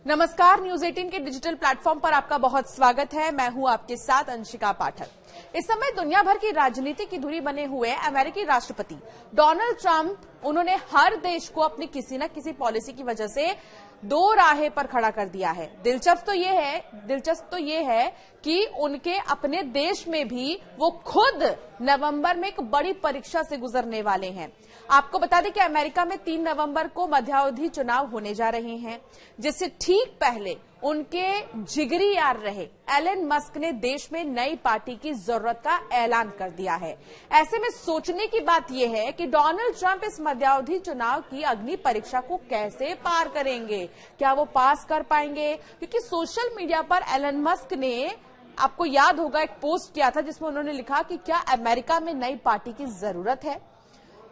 नमस्कार, न्यूज 18 के digital platform पर आपका बहुत स्वागत है। मैं हूं आपके साथ अंशिका पाठक। इस समय दुनिया भर की राजनीति की धुरी बने हुए अमेरिकी राष्ट्रपति डोनाल्ड ट्रंप, उन्होंने हर देश को अपनी किसी न किसी पॉलिसी की वजह से दो राहे पर खड़ा कर दिया है। दिलचस्प तो ये है कि उनके अपने देश में भी वो खुद नवंबर में एक बड़ी परीक्षा से गुजरने वाले हैं। आपको बता दें कि अमेरिका में 3 नवंबर को मध्यावधि चुनाव होने जा रहे हैं, जिससे ठीक पहले उनके जिगरी यार रहे एलन मस्क ने देश में नई पार्टी की जरूरत का ऐलान कर दिया है। ऐसे में सोचने की बात यह है कि डोनाल्ड ट्रंप इस मध्यावधि चुनाव की अग्नि परीक्षा को कैसे पार करेंगे, क्या वो पास कर पाएंगे? क्योंकि सोशल मीडिया पर एलन मस्क ने, आपको याद होगा, एक पोस्ट किया था जिसमें उन्होंने लिखा कि क्या अमेरिका में नई पार्टी की जरूरत है।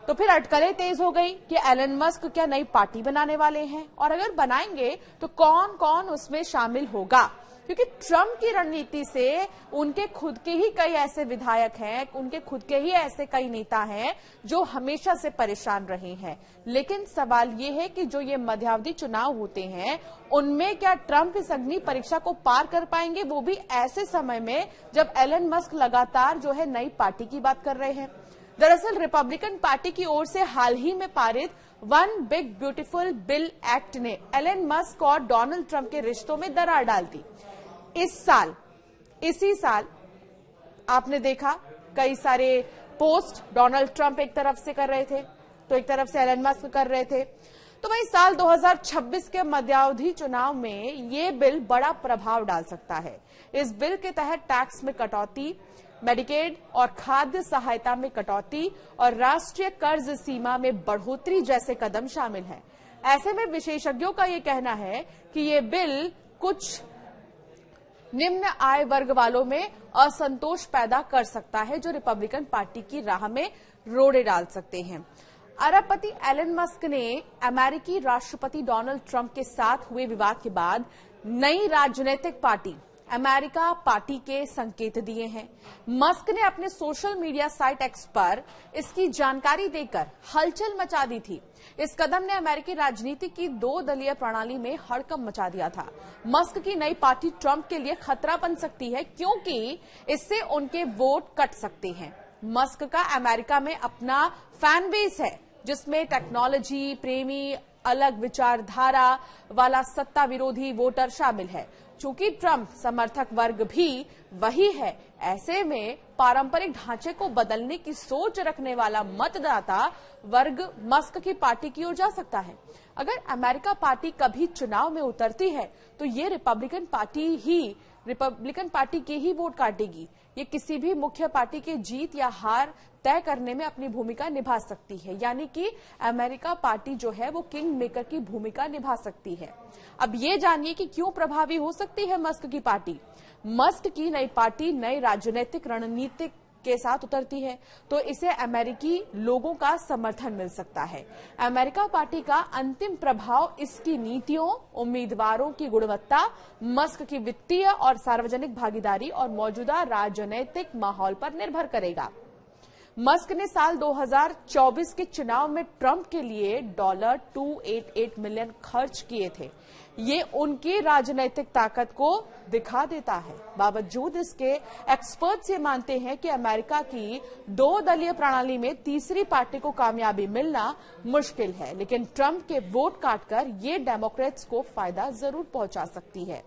तो फिर अटकलें तेज हो गई कि एलन मस्क क्या नई पार्टी बनाने वाले हैं, और अगर बनाएंगे तो कौन कौन उसमें शामिल होगा। क्योंकि ट्रंप की रणनीति से उनके खुद के ही कई ऐसे विधायक हैं, उनके खुद के ही ऐसे कई नेता हैं जो हमेशा से परेशान रहे हैं। लेकिन सवाल ये है कि जो ये मध्यावधि चुनाव होते हैं उनमें क्या ट्रंप इस अग्नि परीक्षा को पार कर पाएंगे, वो भी ऐसे समय में जब एलन मस्क लगातार जो है नई पार्टी की बात कर रहे हैं। दरअसल रिपब्लिकन पार्टी की ओर से हाल ही में पारित one big beautiful bill act ने एलन मस्क और डोनाल्ड ट्रंप के रिश्तों में दरार डाल दी। इसी साल आपने देखा कई सारे पोस्ट डोनाल्ड ट्रंप एक तरफ से कर रहे थे तो एक तरफ से एलन मस्क कर रहे थे। तो वही साल 2026 के मध्यावधि चुनाव में ये बिल बड़ा प्रभाव डाल सकता है। इस बिल के तहत टैक्स में कटौती, मेडिकेड और खाद्य सहायता में कटौती और राष्ट्रीय कर्ज सीमा में बढ़ोतरी जैसे कदम शामिल हैं। ऐसे में विशेषज्ञों का ये कहना है कि ये बिल कुछ निम्न आय वर्ग वालों में असंतोष पैदा कर सकता है, जो रिपब्लिकन पार्टी की राह में रोड़े डाल सकते हैं। अरबपति एलन मस्क ने अमेरिकी राष्ट्रपति डोनाल्ड ट्रंप के साथ हुए विवाद के बाद नई राजनीतिक पार्टी अमेरिका पार्टी के संकेत दिए हैं। मस्क ने अपने सोशल मीडिया साइट एक्स पर इसकी जानकारी देकर हलचल मचा दी थी। इस कदम ने अमेरिकी राजनीति की 2 दलीय प्रणाली में हड़कंप मचा दिया था। मस्क की नई पार्टी ट्रंप के लिए खतरा बन सकती है, क्योंकि इससे उनके वोट कट सकते हैं। मस्क का अमेरिका में अपना फैन बेस है, जिसमें टेक्नोलॉजी प्रेमी, अलग विचारधारा वाला सत्ता विरोधी वोटर शामिल है। चूंकि ट्रंप समर्थक वर्ग भी वही है, ऐसे में पारंपरिक ढांचे को बदलने की सोच रखने वाला मतदाता वर्ग मस्क की पार्टी की ओर जा सकता है। अगर अमेरिका पार्टी कभी चुनाव में उतरती है तो ये रिपब्लिकन पार्टी के ही वोट काटेगी। ये किसी भी मुख्य पार्टी के जीत या हार तय करने में अपनी भूमिका निभा सकती है, यानी कि अमेरिका पार्टी जो है वो किंग मेकर की भूमिका निभा सकती है। अब ये जानिए कि क्यों प्रभावी हो सकती है मस्क की पार्टी। मस्क की नई पार्टी नई राजनीतिक रणनीति के साथ उतरती है तो इसे अमेरिकी लोगों का समर्थन मिल सकता है। अमेरिका पार्टी का अंतिम प्रभाव इसकी नीतियों, उम्मीदवारों की गुणवत्ता, मस्क की वित्तीय और सार्वजनिक भागीदारी और मौजूदा राजनीतिक माहौल पर निर्भर करेगा। मस्क ने साल 2024 के चुनाव में ट्रंप के लिए $288 मिलियन खर्च किए थे। ये उनकी राजनीतिक ताकत को दिखा देता है। बावजूद इसके एक्सपर्ट्स ये मानते हैं कि अमेरिका की 2 दलीय प्रणाली में तीसरी पार्टी को कामयाबी मिलना मुश्किल है, लेकिन ट्रंप के वोट काटकर ये डेमोक्रेट्स को फायदा जरूर पहुंचा सकती है।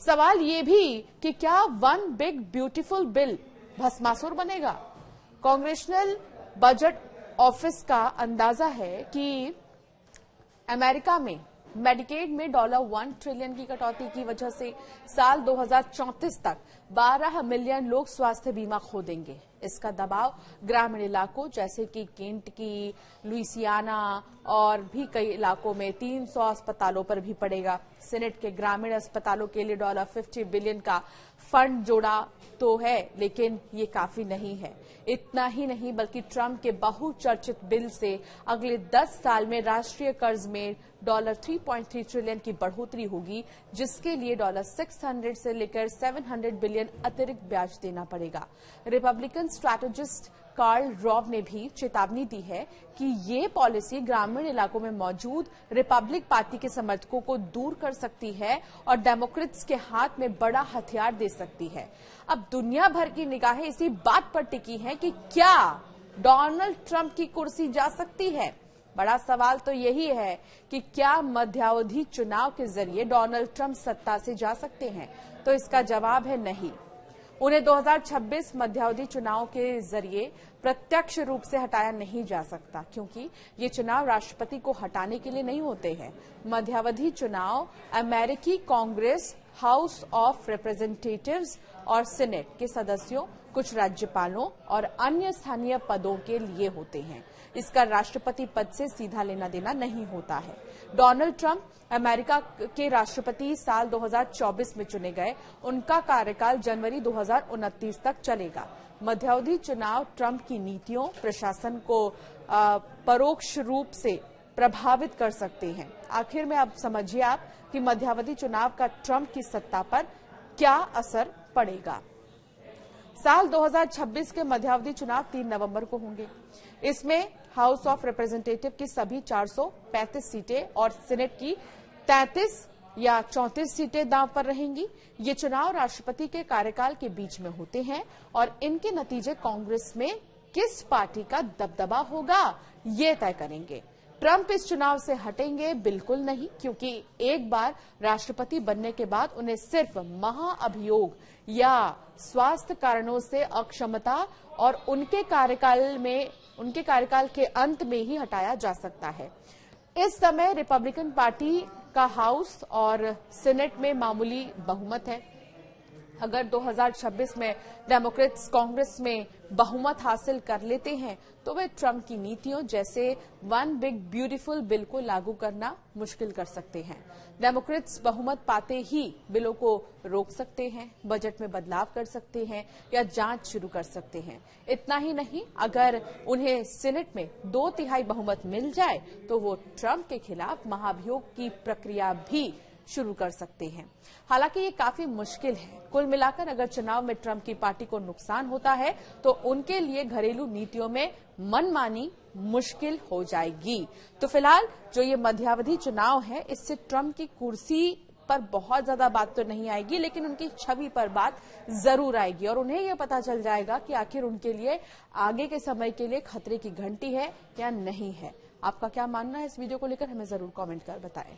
सवाल ये भी कि क्या one big beautiful bill Bhasmasur बनेगा? कांग्रेशनल बजट ऑफिस का अंदाजा है कि अमेरिका में मेडिकेड में $1 ट्रिलियन की कटौती की वजह से साल 2034 तक 12 मिलियन लोग स्वास्थ्य बीमा खो देंगे। इसका दबाव ग्रामीण इलाकों जैसे कि केंटकी, लुइसियाना और भी कई इलाकों में 300 अस्पतालों पर भी पड़ेगा। सेनेट के ग्रामीण अस्पतालों के लिए $50 बिलियन का फंड जोड़ा तो है, लेकिन ये काफी नहीं है। इतना ही नहीं बल्कि ट्रंप के बहुचर्चित बिल से अगले 10 साल में राष्ट्रीय कर्ज में $3.3 ट्रिलियन की बढ़ोतरी होगी, जिसके लिए $600 से लेकर $700 बिलियन अतिरिक्त ब्याज देना पड़ेगा। रिपब्लिकन स्ट्रैटेजिस्ट कार्ल रॉव ने भी चेतावनी दी है कि ये पॉलिसी ग्रामीण इलाकों में मौजूद रिपब्लिक पार्टी के समर्थकों को दूर कर सकती है और डेमोक्रेट्स के हाथ में बड़ा हथियार दे सकती है। अब दुनिया भर की निगाहें इसी बात पर टिकी हैं कि क्या डोनाल्ड ट्रंप की कुर्सी जा सकती है। बड़ा सवाल तो यही है कि क्या मध्यावधि चुनाव के जरिए डोनाल्ड ट्रंप सत्ता से जा सकते हैं, तो इसका जवाब है नहीं। उन्हें 2026 मध्यावधि चुनाव के जरिए प्रत्यक्ष रूप से हटाया नहीं जा सकता, क्योंकि ये चुनाव राष्ट्रपति को हटाने के लिए नहीं होते हैं। मध्यावधि चुनाव अमेरिकी कांग्रेस, हाउस ऑफ रिप्रेजेंटेटिव्स और सीनेट के सदस्यों, कुछ राज्यपालों और अन्य स्थानीय पदों के लिए होते हैं। इसका राष्ट्रपति पद से सीधा लेना देना नहीं होता है। डोनाल्ड ट्रंप अमेरिका के राष्ट्रपति साल 2024 में चुने गए। उनका कार्यकाल जनवरी 2029 तक चलेगा। मध्यावधि चुनाव ट्रंप की नीतियों, प्रशासन को परोक्ष रूप से प्रभावित कर सकते हैं। आखिर में अब समझिए आप कि मध्यावधि चुनाव का ट्रंप की सत्ता पर क्या असर पड़ेगा। साल 2026 के मध्यावधि चुनाव 3 नवंबर को होंगे। इसमें हाउस ऑफ रिप्रेजेंटेटिव की सभी 435 सीटें और सीनेट की 33 या 34 सीटें दांव पर रहेंगी। ये चुनाव राष्ट्रपति के कार्यकाल के बीच में होते हैं और इनके नतीजे कांग्रेस में किस पार्टी का दबदबा होगा, ये तय करेंगे। ट्रंप इस चुनाव से हटेंगे बिल्कुल नहीं, क्योंकि एक बार राष्ट्रपति बनने के बाद उन्हें सिर्फ महाअभियोग या स्वास्थ्य कारणों से अक्षमता और उनके कार्यकाल के अंत में ही हटाया जा सकता है। इस समय रिपब्लिकन पार्टी का हाउस और सीनेट में मामूली बहुमत है। अगर 2026 में डेमोक्रेट्स कांग्रेस में बहुमत हासिल कर लेते हैं तो वे ट्रंप की नीतियों जैसे वन बिग ब्यूटीफुल बिल को लागू करना मुश्किल कर सकते हैं। डेमोक्रेट्स बहुमत पाते ही बिलों को रोक सकते हैं, बजट में बदलाव कर सकते हैं या जांच शुरू कर सकते हैं। इतना ही नहीं, अगर उन्हें सीनेट में 2/3 बहुमत मिल जाए तो वो ट्रंप के खिलाफ महाभियोग की प्रक्रिया भी शुरू कर सकते हैं। हालांकि ये काफी मुश्किल है। कुल मिलाकर अगर चुनाव में ट्रंप की पार्टी को नुकसान होता है तो उनके लिए घरेलू नीतियों में मनमानी मुश्किल हो जाएगी। तो फिलहाल जो ये मध्यावधि चुनाव है, इससे ट्रंप की कुर्सी पर बहुत ज्यादा बात तो नहीं आएगी, लेकिन उनकी छवि पर बात जरूर आएगी और उन्हें यह पता चल जाएगा कि आखिर उनके लिए आगे के समय के लिए खतरे की घंटी है या नहीं है। आपका क्या मानना है इस वीडियो को लेकर, हमें जरूर कमेंट कर बताएं।